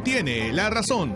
¿Quién tiene la razón?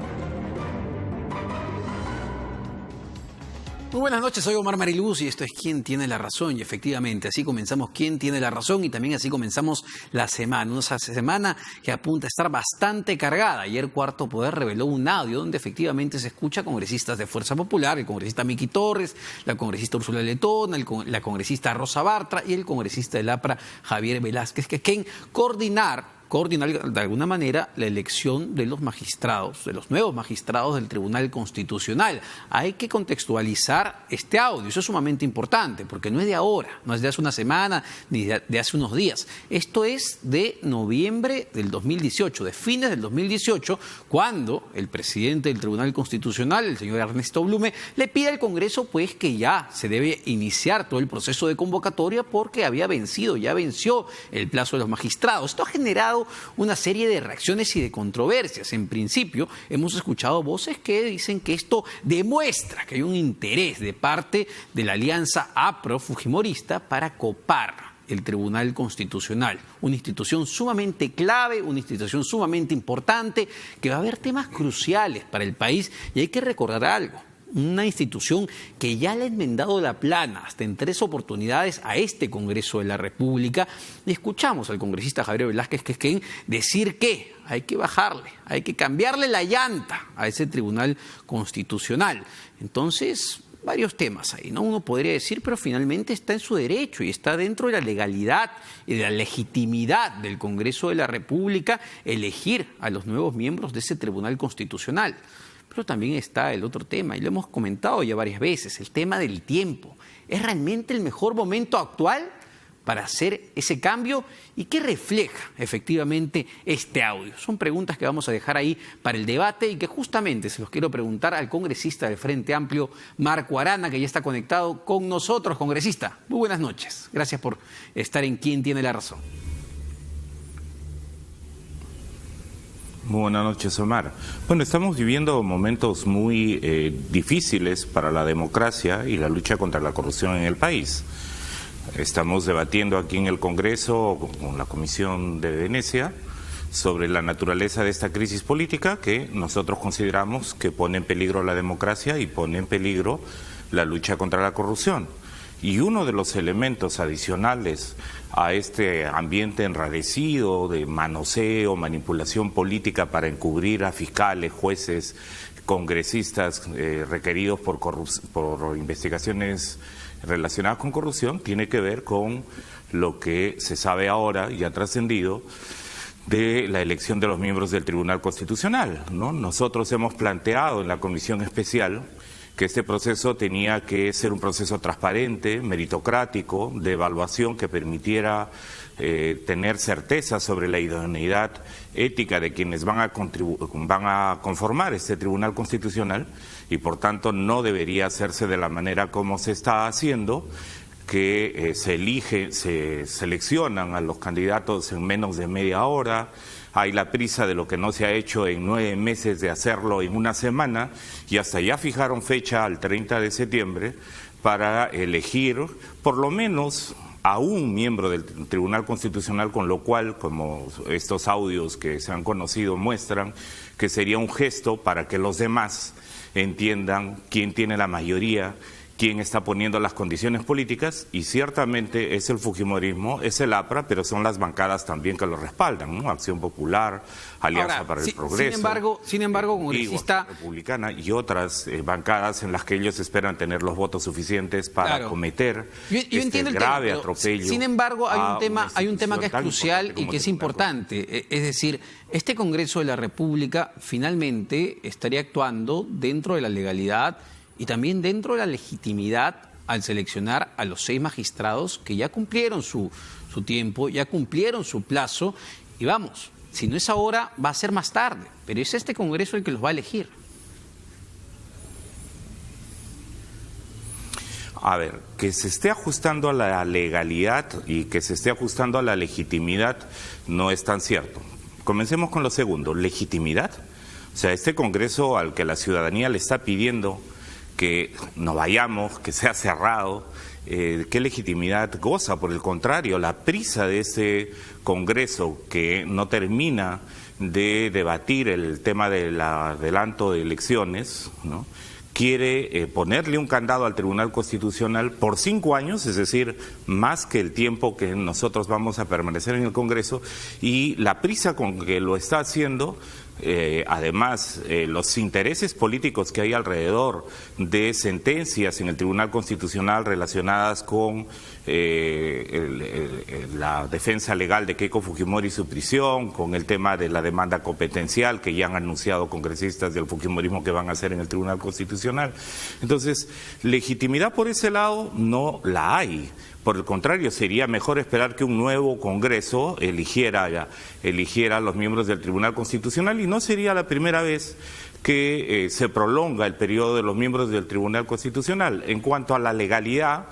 Muy buenas noches, soy Omar Mariluz y esto es ¿Quién tiene la razón? Y efectivamente, así comenzamos ¿Quién tiene la razón? Y también así comenzamos la semana. Una semana que apunta a estar bastante cargada. Ayer Cuarto Poder reveló un audio donde efectivamente se escucha a congresistas de Fuerza Popular, el congresista Miki Torres, la congresista Úrsula Letona, la congresista Rosa Bartra y el congresista del APRA Javier Velázquez, que quieren coordinar de alguna manera la elección de los magistrados, de los nuevos magistrados del Tribunal Constitucional. Hay que contextualizar este audio, eso es sumamente importante, porque no es de ahora, no es de hace una semana, ni de hace unos días. Esto es de noviembre del 2018, de fines del 2018, cuando el presidente del Tribunal Constitucional, el señor Ernesto Blume, le pide al Congreso pues que ya se debe iniciar todo el proceso de convocatoria porque ya venció el plazo de los magistrados. Esto ha generado una serie de reacciones y de controversias. En principio, hemos escuchado voces que dicen que esto demuestra que hay un interés de parte de la alianza APRO-Fujimorista para copar el Tribunal Constitucional, una institución sumamente clave, una institución sumamente importante, que va a haber temas cruciales para el país. Y hay que recordar algo. Una institución que ya le ha enmendado la plana hasta en 3 oportunidades a este Congreso de la República. Y escuchamos al congresista Javier Velázquez Quesquén decir que hay que bajarle, hay que cambiarle la llanta a ese Tribunal Constitucional. Entonces, varios temas ahí, ¿no? Uno podría decir, pero finalmente está en su derecho y está dentro de la legalidad y de la legitimidad del Congreso de la República elegir a los nuevos miembros de ese Tribunal Constitucional. Pero también está el otro tema, y lo hemos comentado ya varias veces, el tema del tiempo. ¿Es realmente el mejor momento actual para hacer ese cambio? ¿Y qué refleja efectivamente este audio? Son preguntas que vamos a dejar ahí para el debate y que justamente se los quiero preguntar al congresista del Frente Amplio, Marco Arana, que ya está conectado con nosotros. Congresista, muy buenas noches. Gracias por estar en ¿Quién tiene la razón? Muy buenas noches, Omar. Bueno, estamos viviendo momentos muy difíciles para la democracia y la lucha contra la corrupción en el país. Estamos debatiendo aquí en el Congreso con la Comisión de Venecia sobre la naturaleza de esta crisis política que nosotros consideramos que pone en peligro la democracia y pone en peligro la lucha contra la corrupción. Y uno de los elementos adicionales a este ambiente enrarecido de manoseo, manipulación política para encubrir a fiscales, jueces, congresistas requeridos por investigaciones relacionadas con corrupción, tiene que ver con lo que se sabe ahora y ha trascendido de la elección de los miembros del Tribunal Constitucional, ¿no? Nosotros hemos planteado en la Comisión Especial que este proceso tenía que ser un proceso transparente, meritocrático, de evaluación que permitiera tener certeza sobre la idoneidad ética de quienes van a conformar este Tribunal Constitucional y por tanto no debería hacerse de la manera como se está haciendo, que se seleccionan a los candidatos en menos de media hora. Hay la prisa de lo que no se ha hecho en 9 meses de hacerlo en una semana y hasta ya fijaron fecha al 30 de septiembre para elegir por lo menos a un miembro del Tribunal Constitucional, con lo cual, como estos audios que se han conocido muestran, que sería un gesto para que los demás entiendan quién tiene la mayoría, quién está poniendo las condiciones políticas, y ciertamente es el Fujimorismo, es el APRA, pero son las bancadas también que lo respaldan, ¿no? Acción Popular, Alianza para el Progreso, sin embargo, congresista, Republicana y otras bancadas en las que ellos esperan tener los votos suficientes para cometer este grave atropello. Sin embargo, hay un tema que es crucial y que es importante, es decir, este Congreso de la República finalmente estaría actuando dentro de la legalidad y también dentro de la legitimidad al seleccionar a los 6 magistrados que ya cumplieron su tiempo, ya cumplieron su plazo, y vamos, si no es ahora, va a ser más tarde, pero es este Congreso el que los va a elegir. A ver, que se esté ajustando a la legalidad y que se esté ajustando a la legitimidad no es tan cierto. Comencemos con lo segundo, legitimidad. O sea, este Congreso al que la ciudadanía le está pidiendo que no vayamos, que sea cerrado, ¿qué legitimidad goza? Por el contrario, la prisa de ese Congreso que no termina de debatir el tema del adelanto de elecciones, ¿no?, quiere ponerle un candado al Tribunal Constitucional por 5 años, es decir, más que el tiempo que nosotros vamos a permanecer en el Congreso, y la prisa con que lo está haciendo, además los intereses políticos que hay alrededor de sentencias en el Tribunal Constitucional relacionadas con la defensa legal de Keiko Fujimori y su prisión, con el tema de la demanda competencial que ya han anunciado congresistas del fujimorismo que van a hacer en el Tribunal Constitucional. Entonces, legitimidad por ese lado no la hay. Por el contrario, sería mejor esperar que un nuevo Congreso eligiera a los miembros del Tribunal Constitucional, y no sería la primera vez que se prolonga el periodo de los miembros del Tribunal Constitucional. En cuanto a la legalidad,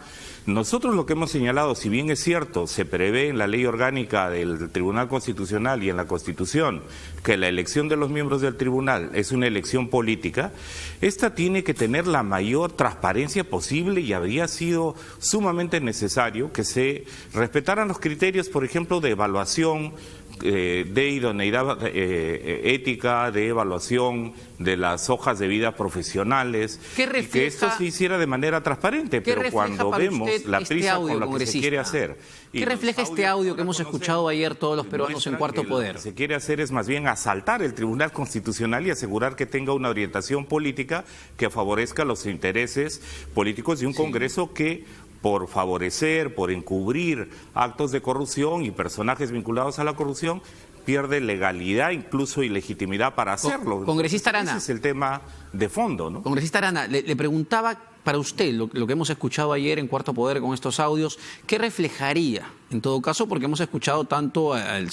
nosotros lo que hemos señalado, si bien es cierto, se prevé en la ley orgánica del Tribunal Constitucional y en la Constitución que la elección de los miembros del tribunal es una elección política, esta tiene que tener la mayor transparencia posible, y habría sido sumamente necesario que se respetaran los criterios, por ejemplo, de evaluación de idoneidad ética, de evaluación de las hojas de vida profesionales, y que esto se hiciera de manera transparente. Pero cuando vemos la prisa con la que se quiere hacer... ¿Qué refleja este audio que hemos escuchado ayer todos los peruanos en Cuarto Poder? Lo que se quiere hacer es más bien asaltar el Tribunal Constitucional y asegurar que tenga una orientación política que favorezca los intereses políticos de un Congreso que, por favorecer, por encubrir actos de corrupción y personajes vinculados a la corrupción, pierde legalidad, incluso y legitimidad para hacerlo. Congresista Arana. Ese es el tema de fondo, ¿no? Congresista Arana, le preguntaba para usted, lo que hemos escuchado ayer en Cuarto Poder con estos audios, ¿qué reflejaría en todo caso? Porque hemos escuchado tanto al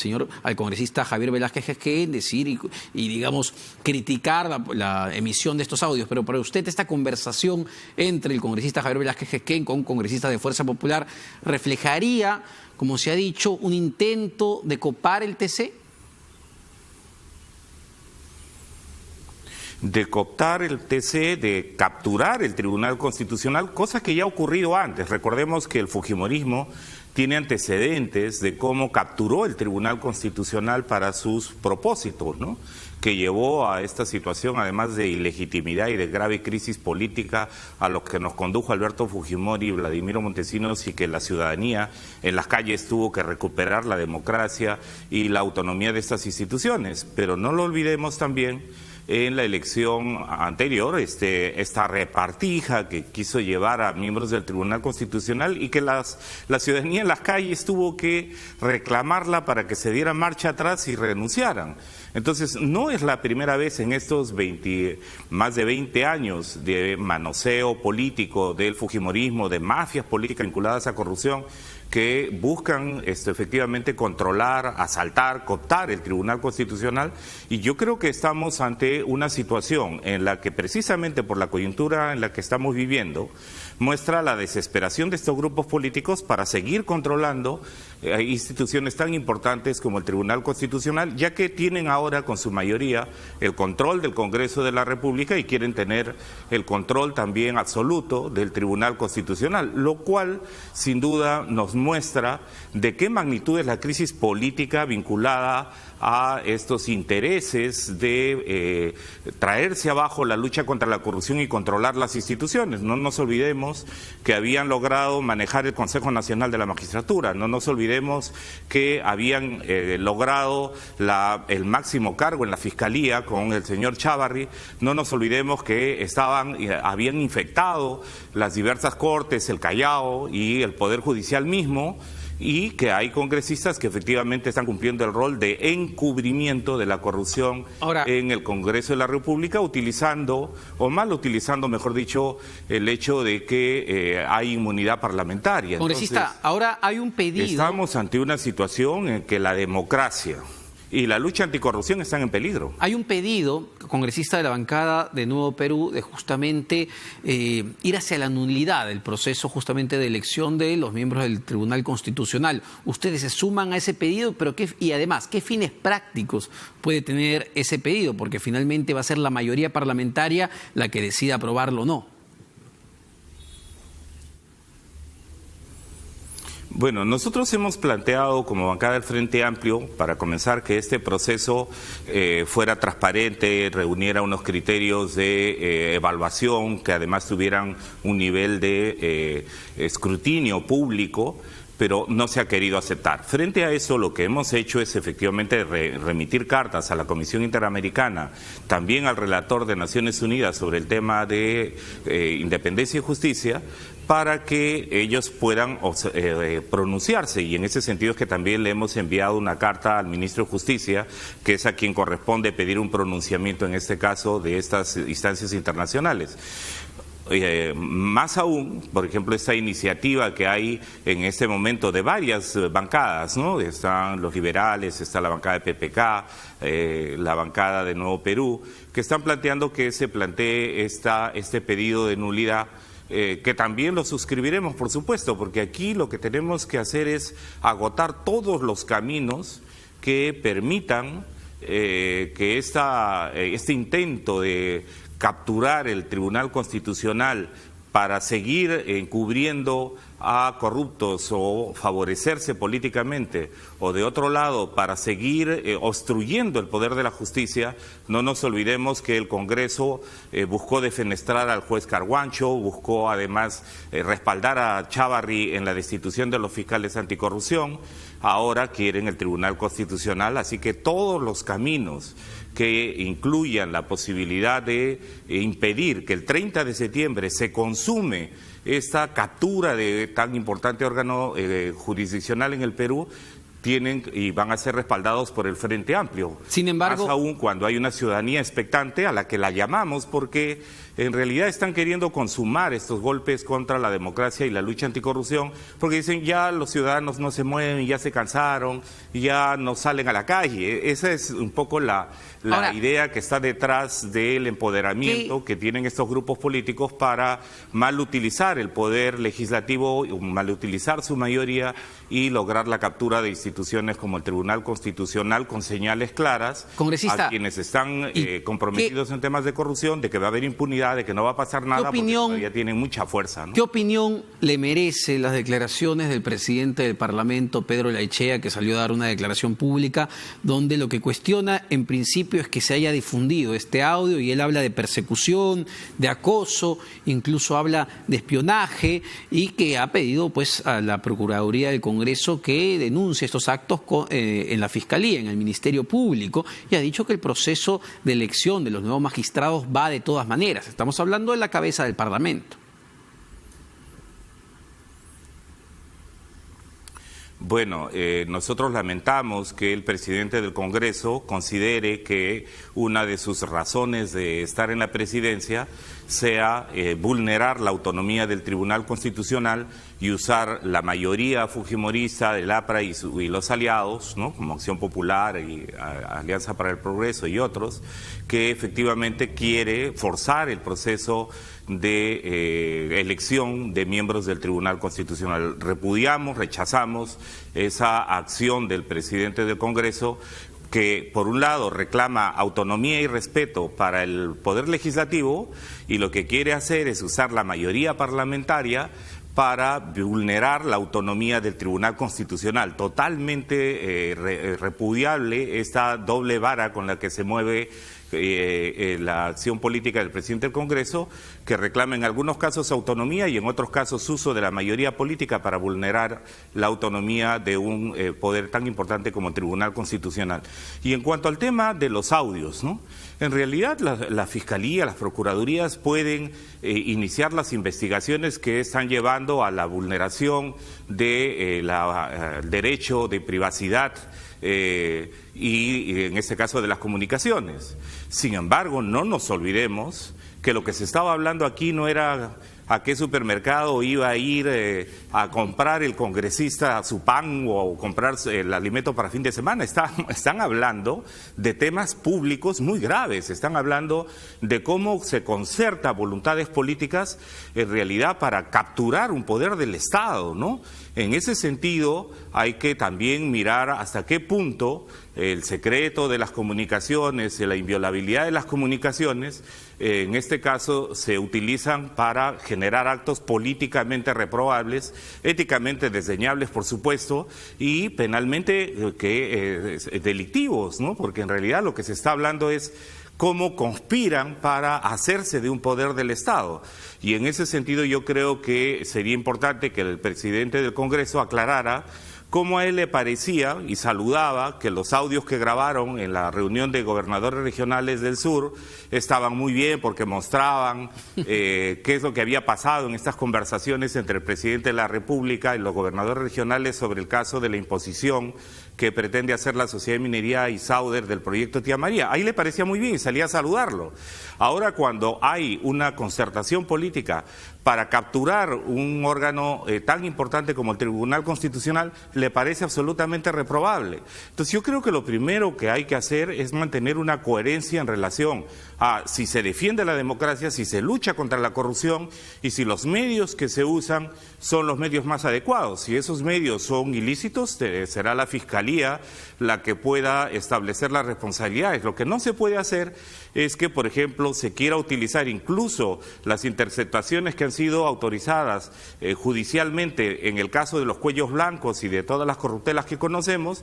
congresista Javier Velázquez Gesquén decir y digamos, criticar la emisión de estos audios, pero para usted esta conversación entre el congresista Javier Velázquez Gesquén con congresistas de Fuerza Popular, ¿reflejaría, como se ha dicho, un intento de copar el TC? De cooptar el TC, de capturar el Tribunal Constitucional, cosa que ya ha ocurrido antes. Recordemos que el fujimorismo tiene antecedentes de cómo capturó el Tribunal Constitucional para sus propósitos, ¿no?, que llevó a esta situación, además de ilegitimidad y de grave crisis política, a lo que nos condujo Alberto Fujimori y Vladimiro Montesinos, y que la ciudadanía en las calles tuvo que recuperar la democracia y la autonomía de estas instituciones. Pero no lo olvidemos también en la elección anterior, esta repartija que quiso llevar a miembros del Tribunal Constitucional, y que la ciudadanía en las calles tuvo que reclamarla para que se diera marcha atrás y renunciaran. Entonces, no es la primera vez en estos más de 20 años de manoseo político del fujimorismo, de mafias políticas vinculadas a corrupción, que buscan efectivamente controlar, asaltar, cooptar el Tribunal Constitucional, y yo creo que estamos ante una situación en la que, precisamente por la coyuntura en la que estamos viviendo, muestra la desesperación de estos grupos políticos para seguir controlando instituciones tan importantes como el Tribunal Constitucional, ya que tienen ahora con su mayoría el control del Congreso de la República y quieren tener el control también absoluto del Tribunal Constitucional, lo cual sin duda nos muestra de qué magnitud es la crisis política vinculada a estos intereses de traerse abajo la lucha contra la corrupción y controlar las instituciones. No nos olvidemos que habían logrado manejar el Consejo Nacional de la Magistratura, no nos olvidemos que habían logrado el máximo cargo en la Fiscalía con el señor Chávarri, no nos olvidemos que habían infectado las diversas cortes, el Callao y el Poder Judicial mismo, y que hay congresistas que efectivamente están cumpliendo el rol de encubrimiento de la corrupción en el Congreso de la República, utilizando, o mal utilizando, mejor dicho, el hecho de que hay inmunidad parlamentaria. Congresista, entonces, ahora hay un pedido. Estamos ante una situación en que la democracia y la lucha anticorrupción están en peligro. Hay un pedido, congresista de la bancada de Nuevo Perú, de justamente ir hacia la nulidad del proceso justamente de elección de los miembros del Tribunal Constitucional. Ustedes se suman a ese pedido, pero y además, ¿qué fines prácticos puede tener ese pedido? Porque finalmente va a ser la mayoría parlamentaria la que decida aprobarlo o no. Bueno, nosotros hemos planteado como bancada del Frente Amplio, para comenzar, que este proceso fuera transparente, reuniera unos criterios de evaluación, que además tuvieran un nivel de escrutinio público, pero no se ha querido aceptar. Frente a eso, lo que hemos hecho es efectivamente remitir cartas a la Comisión Interamericana, también al relator de Naciones Unidas sobre el tema de independencia y justicia, para que ellos puedan pronunciarse, y en ese sentido es que también le hemos enviado una carta al ministro de Justicia, que es a quien corresponde pedir un pronunciamiento en este caso de estas instancias internacionales. Más aún, por ejemplo, esta iniciativa que hay en este momento de varias bancadas, ¿no? Están los liberales, está la bancada de PPK, la bancada de Nuevo Perú, que están planteando que se plantee este pedido de nulidad, que también lo suscribiremos, por supuesto, porque aquí lo que tenemos que hacer es agotar todos los caminos que permitan que este intento de capturar el Tribunal Constitucional para seguir encubriendo a corruptos o favorecerse políticamente, o de otro lado para seguir obstruyendo el poder de la justicia. No nos olvidemos que el Congreso buscó defenestrar al juez Carguancho, buscó además respaldar a Chávarri en la destitución de los fiscales anticorrupción, ahora quieren el Tribunal Constitucional, así que todos los caminos que incluyan la posibilidad de impedir que el 30 de septiembre se consume esta captura de tan importante órgano jurisdiccional en el Perú, tienen y van a ser respaldados por el Frente Amplio. Sin embargo, más aún cuando hay una ciudadanía expectante a la que la llamamos, porque en realidad están queriendo consumar estos golpes contra la democracia y la lucha anticorrupción, porque dicen ya los ciudadanos no se mueven, ya se cansaron, ya no salen a la calle. Esa es un poco la idea que está detrás del empoderamiento que tienen estos grupos políticos para mal utilizar el poder legislativo, mal utilizar su mayoría y lograr la captura de instituciones como el Tribunal Constitucional, con señales claras Congresista, a quienes están comprometidos en temas de corrupción, de que va a haber impunidad, de que no va a pasar nada, porque todavía tienen mucha fuerza, ¿no? ¿Qué opinión le merece las declaraciones del presidente del Parlamento, Pedro Laichea, que salió a dar una declaración pública donde lo que cuestiona en principio es que se haya difundido este audio, y él habla de persecución, de acoso, incluso habla de espionaje, y que ha pedido pues a la Procuraduría del Congreso que denuncie estos actos en la Fiscalía, en el Ministerio Público, y ha dicho que el proceso de elección de los nuevos magistrados va de todas maneras? Estamos hablando de la cabeza del Parlamento. Bueno, nosotros lamentamos que el presidente del Congreso considere que una de sus razones de estar en la presidencia sea vulnerar la autonomía del Tribunal Constitucional y usar la mayoría fujimorista del APRA y los aliados, ¿no?, como Acción Popular y Alianza para el Progreso y otros, que efectivamente quiere forzar el proceso de elección de miembros del Tribunal Constitucional. Repudiamos, rechazamos esa acción del presidente del Congreso, que por un lado reclama autonomía y respeto para el Poder Legislativo, y lo que quiere hacer es usar la mayoría parlamentaria para vulnerar la autonomía del Tribunal Constitucional. Totalmente repudiable esta doble vara con la que se mueve la acción política del presidente del Congreso, que reclama en algunos casos autonomía y en otros casos uso de la mayoría política para vulnerar la autonomía de un poder tan importante como el Tribunal Constitucional. Y en cuanto al tema de los audios, ¿no?, en realidad la Fiscalía, las Procuradurías pueden iniciar las investigaciones que están llevando a la vulneración del derecho de privacidad y en este caso de las comunicaciones. Sin embargo, no nos olvidemos que lo que se estaba hablando aquí no era a qué supermercado iba a ir a comprar el congresista su pan o comprar el alimento para fin de semana. Están hablando de temas públicos muy graves, están hablando de cómo se concerta voluntades políticas en realidad para capturar un poder del Estado, ¿no? En ese sentido hay que también mirar hasta qué punto el secreto de las comunicaciones, la inviolabilidad de las comunicaciones, en este caso se utilizan para generar actos políticamente reprobables, éticamente desdeñables, por supuesto, y penalmente delictivos, ¿no? Porque en realidad lo que se está hablando es cómo conspiran para hacerse de un poder del Estado. Y en ese sentido yo creo que sería importante que el presidente del Congreso aclarara cómo a él le parecía y saludaba que los audios que grabaron en la reunión de gobernadores regionales del sur estaban muy bien porque mostraban qué es lo que había pasado en estas conversaciones entre el presidente de la República y los gobernadores regionales sobre el caso de la imposición que pretende hacer la Sociedad de Minería y Sauder del proyecto Tía María. Ahí le parecía muy bien y salía a saludarlo. Ahora, cuando hay una concertación política para capturar un órgano tan importante como el Tribunal Constitucional, le parece absolutamente reprobable. Entonces yo creo que lo primero que hay que hacer es mantener una coherencia en relación a si se defiende la democracia, si se lucha contra la corrupción y si los medios que se usan son los medios más adecuados. Si esos medios son ilícitos, será la Fiscalía la que pueda establecer las responsabilidades. Lo que no se puede hacer es que, por ejemplo, se quiera utilizar incluso las interceptaciones que han sido autorizadas judicialmente en el caso de los cuellos blancos y de todas las corruptelas que conocemos,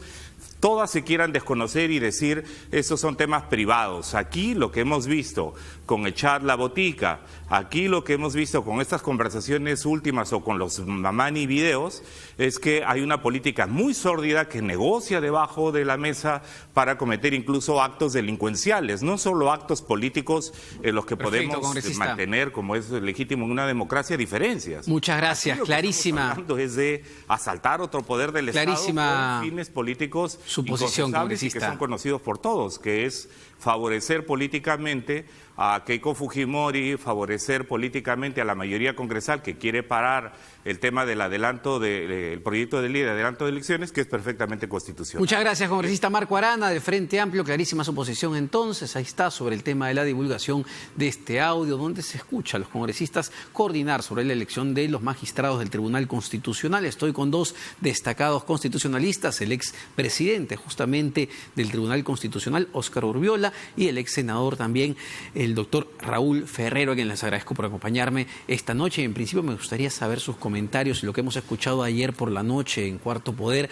todas se quieran desconocer y decir esos son temas privados. Aquí lo que hemos visto con el chat La Botica, aquí lo que hemos visto con estas conversaciones últimas o con los Mamani videos, es que hay una política muy sórdida que negocia debajo de la mesa para cometer incluso actos delincuenciales, no solo actos políticos en los que podemos mantener, como es legítimo en una democracia, diferencias. Muchas gracias, aquí lo clarísima. Que estamos hablando es de asaltar otro poder del Estado con fines políticos su posición, congresista, y que son conocidos por todos, que es favorecer políticamente a Keiko Fujimori, favorecer políticamente a la mayoría congresal que quiere parar el tema del adelanto del proyecto de ley de adelanto de elecciones, que es perfectamente constitucional. Muchas gracias, congresista Marco Arana, del Frente Amplio. Clarísima su posición entonces. Ahí está, sobre el tema de la divulgación de este audio, donde se escucha a los congresistas coordinar sobre la elección de los magistrados del Tribunal Constitucional. Estoy con dos destacados constitucionalistas, el expresidente justamente del Tribunal Constitucional, Óscar Urbiola, y el ex senador también, el doctor Raúl Ferrero, a quien les agradezco por acompañarme esta noche. En principio me gustaría saber sus comentarios y lo que hemos escuchado ayer por la noche en Cuarto Poder.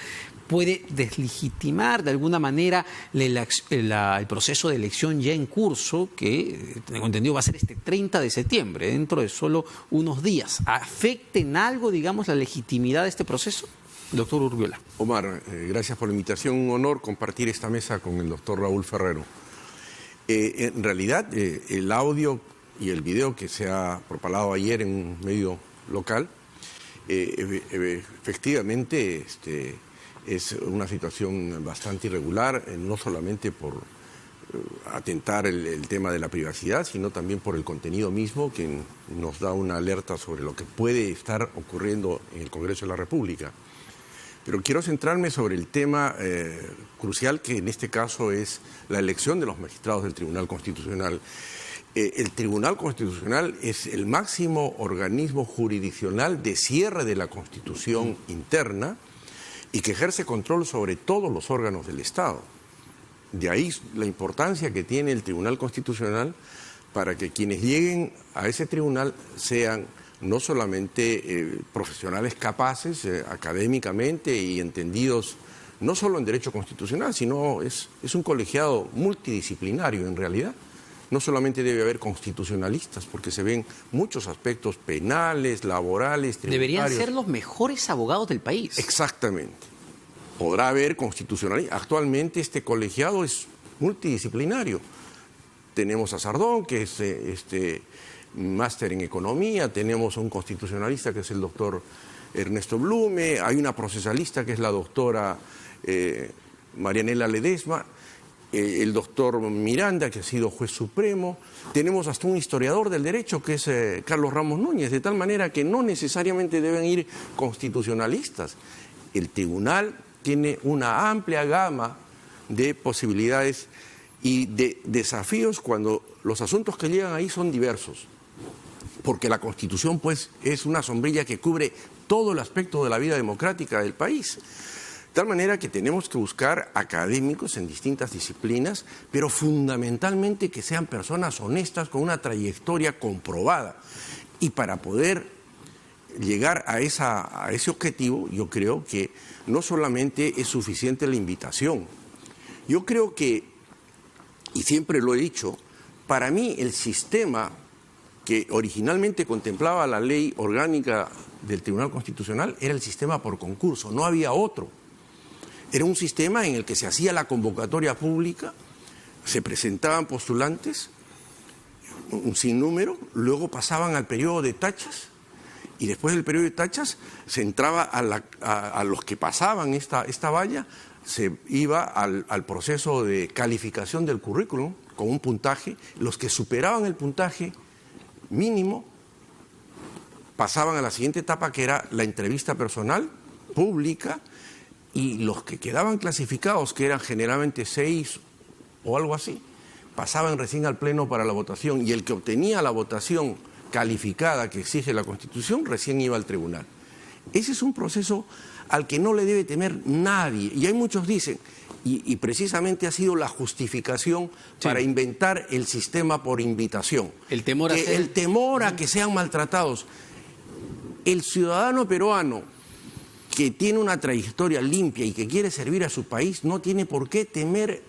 ¿Puede deslegitimar de alguna manera el proceso de elección ya en curso, que tengo entendido va a ser este 30 de septiembre, dentro de solo unos días? ¿Afecta en algo, digamos, la legitimidad de este proceso? Doctor Urbiola. Omar, gracias por la invitación. Un honor compartir esta mesa con el doctor Raúl Ferrero. En realidad, el audio y el video que se ha propalado ayer en un medio local, efectivamente es una situación bastante irregular, no solamente por atentar el tema de la privacidad, sino también por el contenido mismo, que nos da una alerta sobre lo que puede estar ocurriendo en el Congreso de la República. Pero quiero centrarme sobre el tema crucial, que en este caso es la elección de los magistrados del Tribunal Constitucional. El Tribunal Constitucional es el máximo organismo jurisdiccional de cierre de la Constitución interna y que ejerce control sobre todos los órganos del Estado. De ahí la importancia que tiene el Tribunal Constitucional para que quienes lleguen a ese tribunal sean no solamente profesionales capaces académicamente y entendidos no solo en derecho constitucional, sino es un colegiado multidisciplinario en realidad. No solamente debe haber constitucionalistas, porque se ven muchos aspectos penales, laborales, tributarios. Deberían ser los mejores abogados del país. Exactamente. Podrá haber constitucionalistas. Actualmente este colegiado es multidisciplinario. Tenemos a Sardón, que es máster en economía, tenemos a un constitucionalista que es el doctor Ernesto Blume, hay una procesalista que es la doctora Marianela Ledesma, el doctor Miranda, que ha sido juez supremo, tenemos hasta un historiador del derecho que es Carlos Ramos Núñez, de tal manera que no necesariamente deben ir constitucionalistas. El tribunal tiene una amplia gama de posibilidades y de desafíos cuando los asuntos que llegan ahí son diversos, porque la Constitución pues es una sombrilla que cubre todo el aspecto de la vida democrática del país. De tal manera que tenemos que buscar académicos en distintas disciplinas, pero fundamentalmente que sean personas honestas con una trayectoria comprobada. Y para poder llegar a ese objetivo, yo creo que no solamente es suficiente la invitación. Yo creo que, y siempre lo he dicho, para mí el sistema que originalmente contemplaba la ley orgánica del Tribunal Constitucional era el sistema por concurso, no había otro. Era un sistema en el que se hacía la convocatoria pública, se presentaban postulantes, un sinnúmero, luego pasaban al periodo de tachas y después del periodo de tachas se entraba a los que pasaban esta valla, se iba al proceso de calificación del currículum con un puntaje. Los que superaban el puntaje mínimo pasaban a la siguiente etapa, que era la entrevista personal pública, y los que quedaban clasificados, que eran generalmente 6 o algo así, pasaban recién al pleno para la votación, y el que obtenía la votación calificada que exige la Constitución recién iba al tribunal. Ese es un proceso al que no le debe temer nadie, y hay muchos dicen, y precisamente ha sido la justificación para inventar el sistema por invitación. El temor a que sean maltratados. El ciudadano peruano que tiene una trayectoria limpia y que quiere servir a su país no tiene por qué temer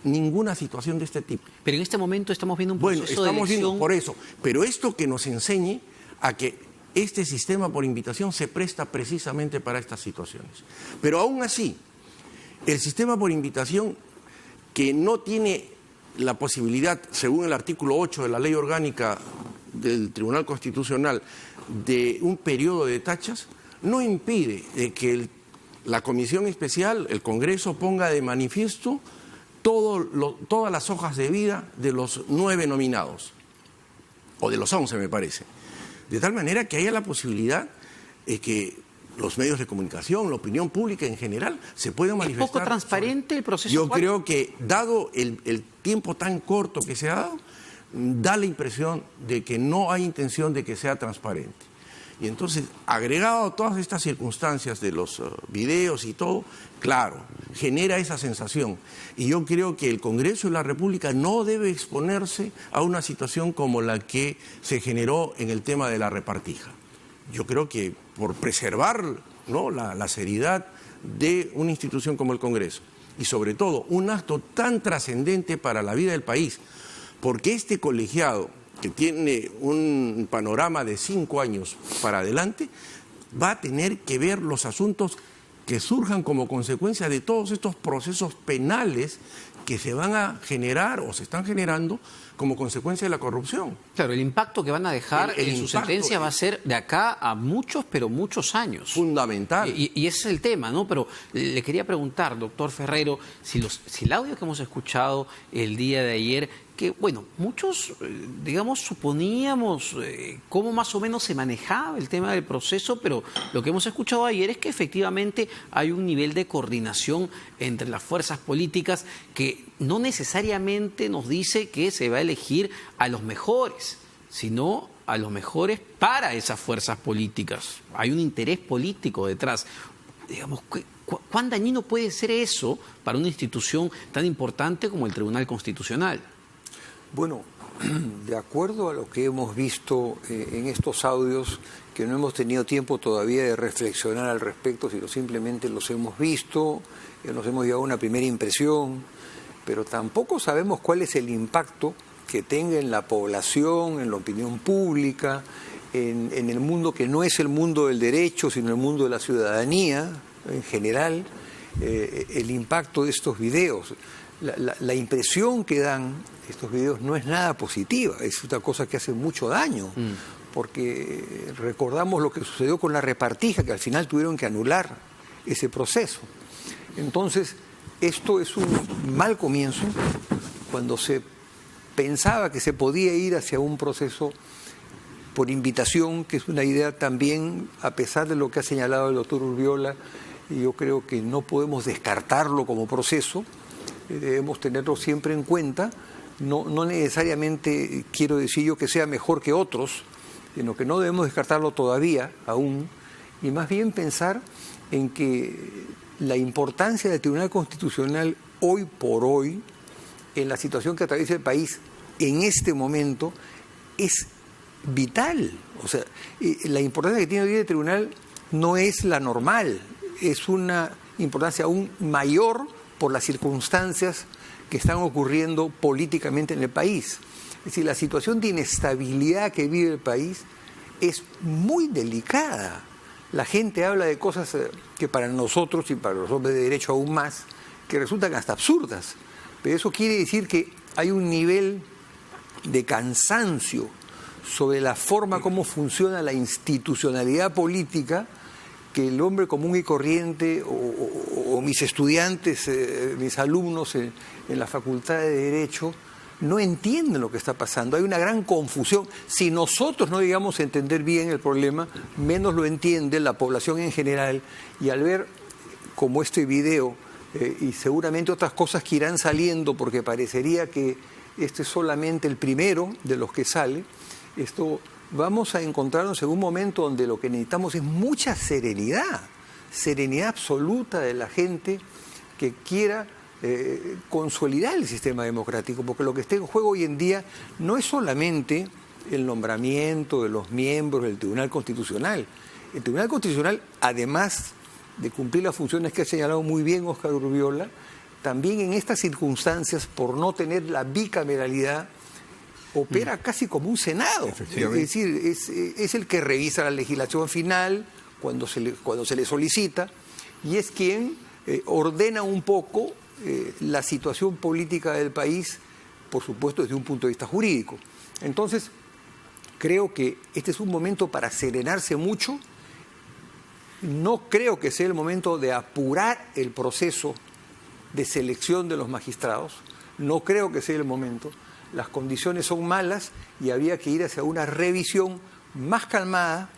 ninguna situación de este tipo. Pero en este momento estamos viendo un proceso de elección. Viendo por eso, pero esto que nos enseñe a que este sistema por invitación se presta precisamente para estas situaciones. Pero aún así, el sistema por invitación, que no tiene la posibilidad, según el artículo 8 de la Ley Orgánica del Tribunal Constitucional, de un periodo de tachas, no impide de que la Comisión Especial, el Congreso, ponga de manifiesto todas las hojas de vida de los 9 nominados, o de los 11 me parece, de tal manera que haya la posibilidad de que los medios de comunicación, la opinión pública en general, se puedan manifestar. ¿Es poco transparente el proceso? Yo creo que, dado el tiempo tan corto que se ha dado, da la impresión de que no hay intención de que sea transparente. Y entonces, agregado a todas estas circunstancias de los videos y todo, claro, genera esa sensación. Y yo creo que el Congreso de la República no debe exponerse a una situación como la que se generó en el tema de la repartija. Yo creo que por preservar, ¿no?, la seriedad de una institución como el Congreso, y sobre todo un acto tan trascendente para la vida del país, porque este colegiado, que tiene un panorama de 5 años para adelante, va a tener que ver los asuntos que surjan como consecuencia de todos estos procesos penales que se van a generar o se están generando como consecuencia de la corrupción. Claro, el impacto que van a dejar en su sentencia va a ser de acá a muchos, pero muchos años. Fundamental. Y ese es el tema, ¿no? Pero le quería preguntar, doctor Ferrero, si el audio que hemos escuchado el día de ayer, que, bueno, muchos, digamos, suponíamos cómo más o menos se manejaba el tema del proceso, pero lo que hemos escuchado ayer es que efectivamente hay un nivel de coordinación entre las fuerzas políticas que no necesariamente nos dice que se va a elegir a los mejores, sino a los mejores para esas fuerzas políticas. Hay un interés político detrás. Digamos, ¿cuán dañino puede ser eso para una institución tan importante como el Tribunal Constitucional? Bueno, de acuerdo a lo que hemos visto en estos audios, que no hemos tenido tiempo todavía de reflexionar al respecto, sino simplemente los hemos visto, nos hemos llevado una primera impresión, pero tampoco sabemos cuál es el impacto que tenga en la población, en la opinión pública, en el mundo que no es el mundo del derecho, sino el mundo de la ciudadanía en general, el impacto de estos videos. La impresión que dan estos videos no es nada positiva, es una cosa que hace mucho daño, porque recordamos lo que sucedió con la repartija, que al final tuvieron que anular ese proceso. Entonces, esto es un mal comienzo cuando se pensaba que se podía ir hacia un proceso por invitación, que es una idea también, a pesar de lo que ha señalado el doctor Urbiola, y yo creo que no podemos descartarlo como proceso, debemos tenerlo siempre en cuenta. No necesariamente quiero decir yo que sea mejor que otros, sino que no debemos descartarlo todavía aún, y más bien pensar en que la importancia del Tribunal Constitucional hoy por hoy, en la situación que atraviesa el país en este momento, es vital. O sea, la importancia que tiene hoy el tribunal no es la normal, es una importancia aún mayor por las circunstancias que están ocurriendo políticamente en el país. Es decir, la situación de inestabilidad que vive el país es muy delicada. La gente habla de cosas que para nosotros y para los hombres de derecho aún más, que resultan hasta absurdas. Pero eso quiere decir que hay un nivel de cansancio sobre la forma como funciona la institucionalidad política, que el hombre común y corriente o mis estudiantes, mis alumnos en la Facultad de Derecho no entienden lo que está pasando. Hay una gran confusión. Si nosotros no llegamos a entender bien el problema, menos lo entiende la población en general. Y al ver como este video y seguramente otras cosas que irán saliendo, porque parecería que este es solamente el primero de los que sale, vamos a encontrarnos en un momento donde lo que necesitamos es mucha serenidad absoluta de la gente que quiera consolidar el sistema democrático, porque lo que está en juego hoy en día no es solamente el nombramiento de los miembros del Tribunal Constitucional. El Tribunal Constitucional, además de cumplir las funciones que ha señalado muy bien Óscar Urbiola, también en estas circunstancias, por no tener la bicameralidad, opera casi como un Senado. Es decir, es el que revisa la legislación final cuando se le solicita, y es quien ordena un poco la situación política del país, por supuesto desde un punto de vista jurídico. Entonces, creo que este es un momento para serenarse mucho. No creo que sea el momento de apurar el proceso de selección de los magistrados. No creo que sea el momento. Las condiciones son malas y había que ir hacia una revisión más calmada.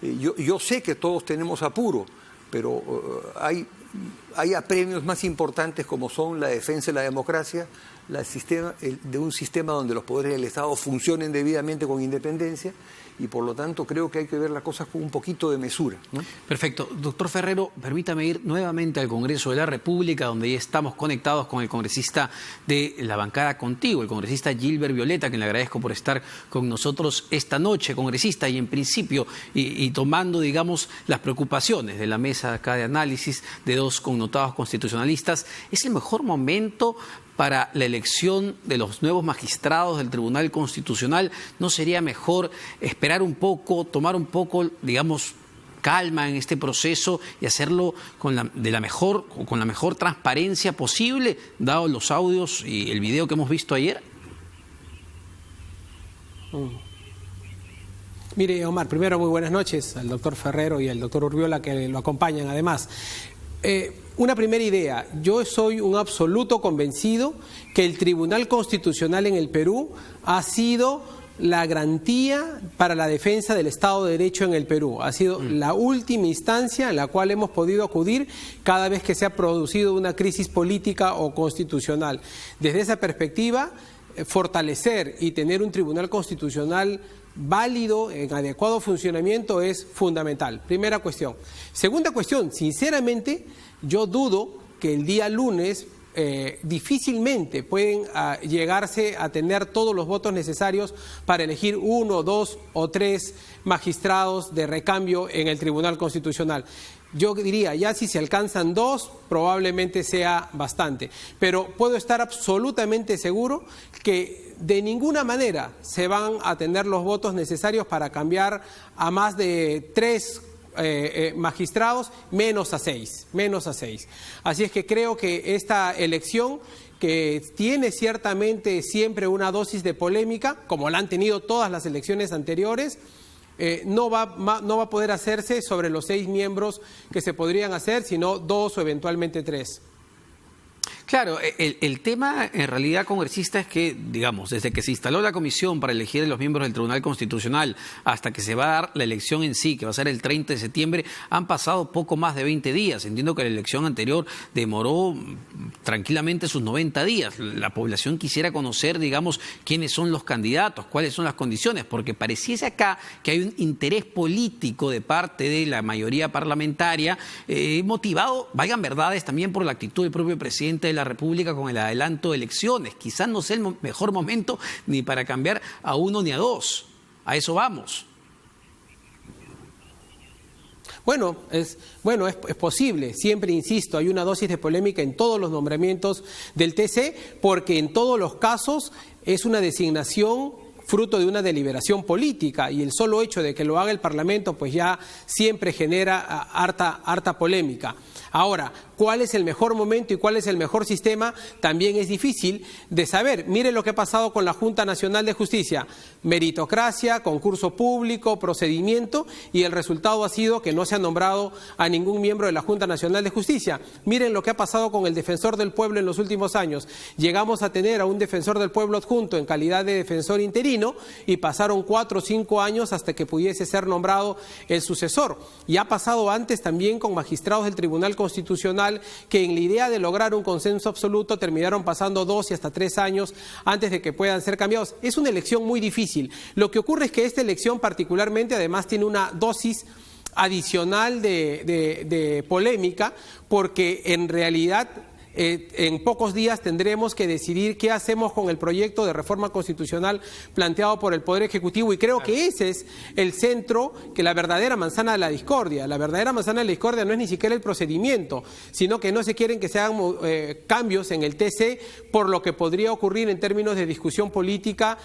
Yo sé que todos tenemos apuro, pero hay apremios más importantes como son la defensa de la democracia, de un sistema donde los poderes del Estado funcionen debidamente con independencia, y por lo tanto creo que hay que ver las cosas con un poquito de mesura, ¿no? Perfecto. Doctor Ferrero, permítame ir nuevamente al Congreso de la República, donde ya estamos conectados con el congresista de la bancada contigo, el congresista Gilbert Violeta, a quien le agradezco por estar con nosotros esta noche. Congresista, y en principio, y tomando, digamos, las preocupaciones de la mesa acá de análisis de dos connotados constitucionalistas, ¿es el mejor momento para la elección de los nuevos magistrados del Tribunal Constitucional? ¿No sería mejor esperar un poco, tomar un poco, digamos, calma en este proceso y hacerlo con la mejor transparencia posible, dado los audios y el video que hemos visto ayer? Mire, Omar, primero muy buenas noches al doctor Ferrero y al doctor Urbiola, que lo acompañan además. Una primera idea: yo soy un absoluto convencido que el Tribunal Constitucional en el Perú ha sido la garantía para la defensa del Estado de Derecho en el Perú. Ha sido la última instancia en la cual hemos podido acudir cada vez que se ha producido una crisis política o constitucional. Desde esa perspectiva, fortalecer y tener un Tribunal Constitucional válido, en adecuado funcionamiento, es fundamental. Primera cuestión. Segunda cuestión, sinceramente, yo dudo que el día lunes difícilmente pueden llegarse a tener todos los votos necesarios para elegir 1, 2 o 3 magistrados de recambio en el Tribunal Constitucional. Yo diría, ya si se alcanzan 2, probablemente sea bastante. Pero puedo estar absolutamente seguro que de ninguna manera se van a tener los votos necesarios para cambiar a más de 3 magistrados, menos a 6. Así es que creo que esta elección, que tiene ciertamente siempre una dosis de polémica, como la han tenido todas las elecciones anteriores, no va a poder hacerse sobre los 6 miembros que se podrían hacer, sino 2 o eventualmente 3. Claro, el tema en realidad, congresista, es que, digamos, desde que se instaló la comisión para elegir a los miembros del Tribunal Constitucional hasta que se va a dar la elección en sí, que va a ser el 30 de septiembre, han pasado poco más de 20 días. Entiendo que la elección anterior demoró tranquilamente sus 90 días. La población quisiera conocer, digamos, quiénes son los candidatos, cuáles son las condiciones, porque pareciese acá que hay un interés político de parte de la mayoría parlamentaria, motivado, vayan verdades, también por la actitud del propio presidente de la República con el adelanto de elecciones. Quizás no sea el mejor momento ni para cambiar a 1 ni a 2. A eso vamos. Bueno, es posible. Siempre insisto, hay una dosis de polémica en todos los nombramientos del TC, porque en todos los casos es una designación fruto de una deliberación política, y el solo hecho de que lo haga el Parlamento pues ya siempre genera harta polémica. Ahora, ¿cuál es el mejor momento y cuál es el mejor sistema? También es difícil de saber. Miren lo que ha pasado con la Junta Nacional de Justicia. Meritocracia, concurso público, procedimiento, y el resultado ha sido que no se ha nombrado a ningún miembro de la Junta Nacional de Justicia. Miren lo que ha pasado con el Defensor del Pueblo en los últimos años. Llegamos a tener a un Defensor del Pueblo adjunto en calidad de defensor interino y pasaron 4 o 5 años hasta que pudiese ser nombrado el sucesor. Y ha pasado antes también con magistrados del Tribunal Constitucional que en la idea de lograr un consenso absoluto terminaron pasando 2 y hasta 3 años antes de que puedan ser cambiados. Es una elección muy difícil. Lo que ocurre es que esta elección particularmente además tiene una dosis adicional de polémica, porque en realidad en pocos días tendremos que decidir qué hacemos con el proyecto de reforma constitucional planteado por el Poder Ejecutivo, y creo que ese es el centro, que la verdadera manzana de la discordia. La verdadera manzana de la discordia no es ni siquiera el procedimiento, sino que no se quieren que se hagan cambios en el TC por lo que podría ocurrir en términos de discusión política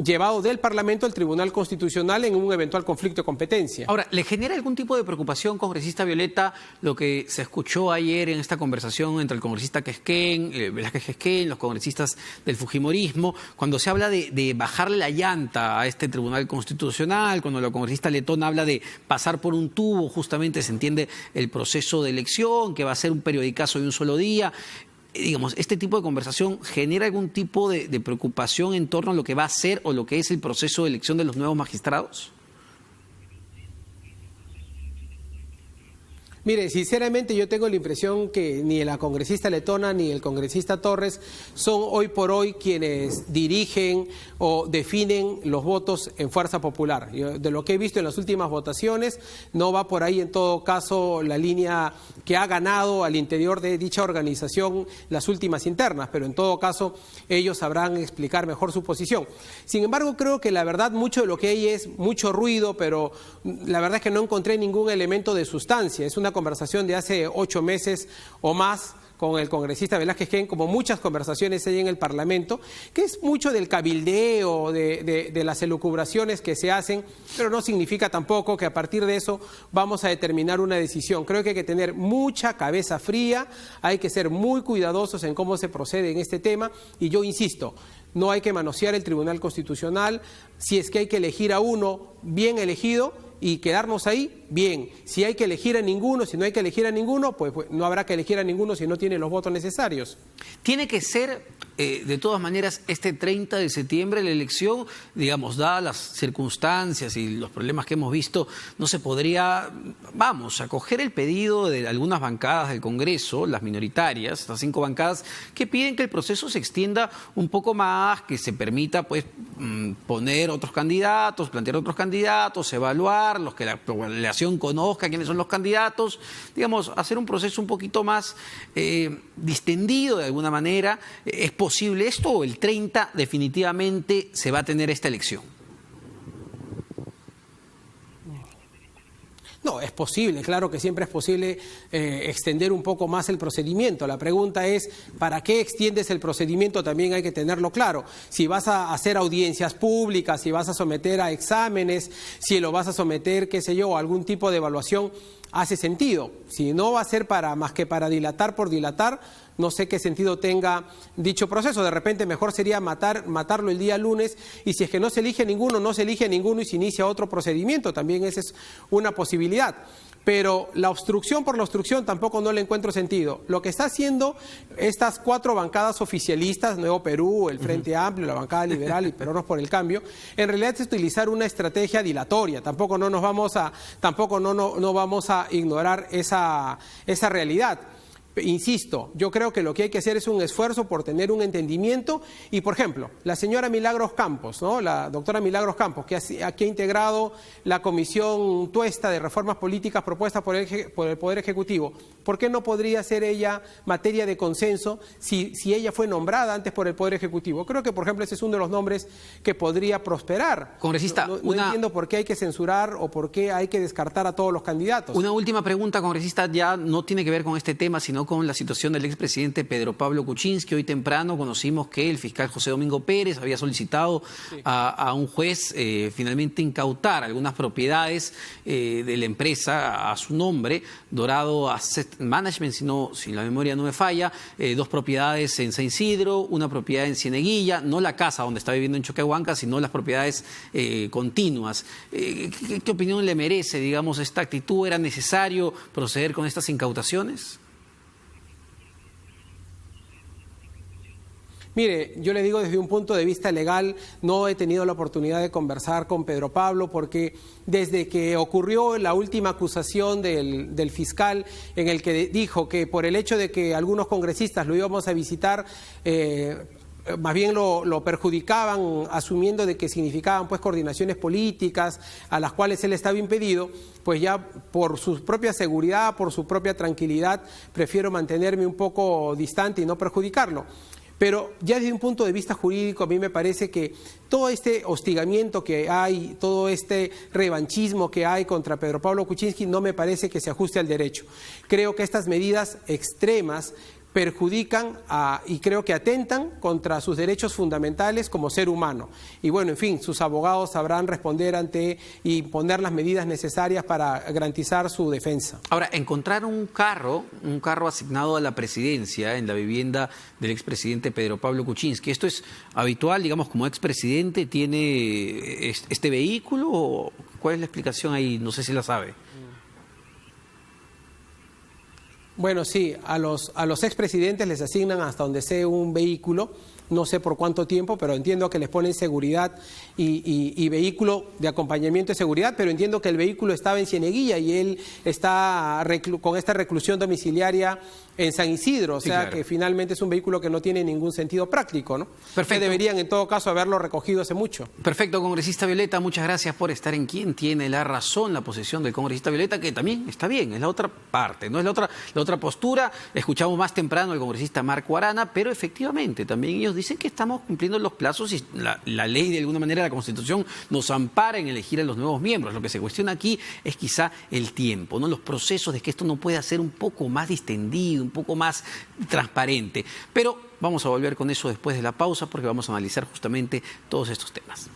llevado del Parlamento al Tribunal Constitucional en un eventual conflicto de competencia. Ahora, ¿le genera algún tipo de preocupación, congresista Violeta, lo que se escuchó ayer en esta conversación entre el congresista Velázquez Quezquén, los congresistas del fujimorismo, cuando se habla de bajarle la llanta a este Tribunal Constitucional, cuando la congresista Letón habla de pasar por un tubo, justamente se entiende el proceso de elección, que va a ser un periodicazo de un solo día? Digamos, ¿este tipo de conversación genera algún tipo de preocupación en torno a lo que va a ser o lo que es el proceso de elección de los nuevos magistrados? Mire, sinceramente yo tengo la impresión que ni la congresista Letona ni el congresista Torres son hoy por hoy quienes dirigen o definen los votos en Fuerza Popular. Yo, de lo que he visto en las últimas votaciones, no va por ahí en todo caso la línea que ha ganado al interior de dicha organización las últimas internas, pero en todo caso ellos sabrán explicar mejor su posición. Sin embargo, creo que la verdad mucho de lo que hay es mucho ruido, pero la verdad es que no encontré ningún elemento de sustancia. Es una conversación de hace 8 meses o más con el congresista Velázquez Quezquén, como muchas conversaciones hay en el Parlamento, que es mucho del cabildeo, de las elucubraciones que se hacen, pero no significa tampoco que a partir de eso vamos a determinar una decisión. Creo que hay que tener mucha cabeza fría, hay que ser muy cuidadosos en cómo se procede en este tema, y yo insisto, no hay que manosear el Tribunal Constitucional. Si es que hay que elegir a uno bien elegido y quedarnos ahí, bien. Si hay que elegir a ninguno, si no hay que elegir a ninguno, pues no habrá que elegir a ninguno si no tiene los votos necesarios. Tiene que ser, de todas maneras, este 30 de septiembre la elección, digamos, dadas las circunstancias y los problemas que hemos visto, no se podría, acoger el pedido de algunas bancadas del Congreso, las minoritarias, las 5 bancadas, que piden que el proceso se extienda un poco más, que se permita, pues, poner otros candidatos, plantear otros candidatos, evaluar los que la población conozca quiénes son los candidatos, digamos, hacer un proceso un poquito más distendido de alguna manera. ¿Es posible esto o el 30 definitivamente se va a tener esta elección? No, es posible, claro que siempre es posible extender un poco más el procedimiento. La pregunta es, ¿para qué extiendes el procedimiento? También hay que tenerlo claro. Si vas a hacer audiencias públicas, si vas a someter a exámenes, si lo vas a someter, qué sé yo, a algún tipo de evaluación, hace sentido. Si no va a ser más que para dilatar por dilatar, no sé qué sentido tenga dicho proceso. De repente mejor sería matarlo el día lunes, y si es que no se elige ninguno, no se elige ninguno y se inicia otro procedimiento. También esa es una posibilidad. Pero la obstrucción por la obstrucción tampoco no le encuentro sentido. Lo que está haciendo estas 4 bancadas oficialistas, Nuevo Perú, el Frente Amplio, la bancada liberal y Peronos por el Cambio, en realidad es utilizar una estrategia dilatoria. Tampoco no vamos a ignorar esa realidad. Insisto, yo creo que lo que hay que hacer es un esfuerzo por tener un entendimiento, y por ejemplo, la señora Milagros Campos, ¿no? La doctora Milagros Campos, que ha integrado la comisión tuesta de reformas políticas propuestas por el Poder Ejecutivo, ¿por qué no podría ser ella materia de consenso si ella fue nombrada antes por el Poder Ejecutivo? Creo que, por ejemplo, ese es uno de los nombres que podría prosperar. Congresista, no entiendo por qué hay que censurar o por qué hay que descartar a todos los candidatos. Una última pregunta, congresista, ya no tiene que ver con este tema, sino con la situación del expresidente Pedro Pablo Kuczynski. Hoy temprano conocimos que el fiscal José Domingo Pérez había solicitado a un juez finalmente incautar algunas propiedades de la empresa a su nombre, Dorado Asset Management, si la memoria no me falla, 2 propiedades en San Isidro, una propiedad en Cieneguilla, no la casa donde está viviendo en Choquehuanca, sino las propiedades continuas. ¿Qué opinión le merece, digamos, esta actitud? ¿Era necesario proceder con estas incautaciones? Mire, yo le digo desde un punto de vista legal, no he tenido la oportunidad de conversar con Pedro Pablo porque desde que ocurrió la última acusación del fiscal en el que dijo que por el hecho de que algunos congresistas lo íbamos a visitar, más bien lo perjudicaban asumiendo de que significaban pues coordinaciones políticas a las cuales él estaba impedido, pues ya por su propia seguridad, por su propia tranquilidad, prefiero mantenerme un poco distante y no perjudicarlo. Pero ya desde un punto de vista jurídico a mí me parece que todo este hostigamiento que hay, todo este revanchismo que hay contra Pedro Pablo Kuczynski no me parece que se ajuste al derecho. Creo que estas medidas extremas perjudican y creo que atentan contra sus derechos fundamentales como ser humano. Y bueno, en fin, sus abogados sabrán responder ante y poner las medidas necesarias para garantizar su defensa. Ahora, encontrar un carro asignado a la presidencia en la vivienda del expresidente Pedro Pablo Kuczynski, ¿esto es habitual, digamos, como expresidente tiene este vehículo? ¿O cuál es la explicación ahí? No sé si la sabe. Bueno, sí, a los expresidentes les asignan hasta donde sea un vehículo, no sé por cuánto tiempo, pero entiendo que les ponen seguridad y vehículo de acompañamiento de seguridad, pero entiendo que el vehículo estaba en Cieneguilla y él está con esta reclusión domiciliaria en San Isidro, o sea claro, que finalmente es un vehículo que no tiene ningún sentido práctico, ¿no? Perfecto. Que deberían en todo caso haberlo recogido hace mucho. Perfecto, congresista Violeta, muchas gracias por estar en Quién Tiene la Razón, la posición del congresista Violeta, que también está bien, es la otra parte, no es la otra postura. Escuchamos más temprano al congresista Marco Arana, pero efectivamente también ellos dicen que estamos cumpliendo los plazos y la ley, de alguna manera, la Constitución nos ampara en elegir a los nuevos miembros. Lo que se cuestiona aquí es quizá el tiempo, ¿no? Los procesos de que esto no pueda ser un poco más distendido, un poco más transparente. Pero vamos a volver con eso después de la pausa porque vamos a analizar justamente todos estos temas.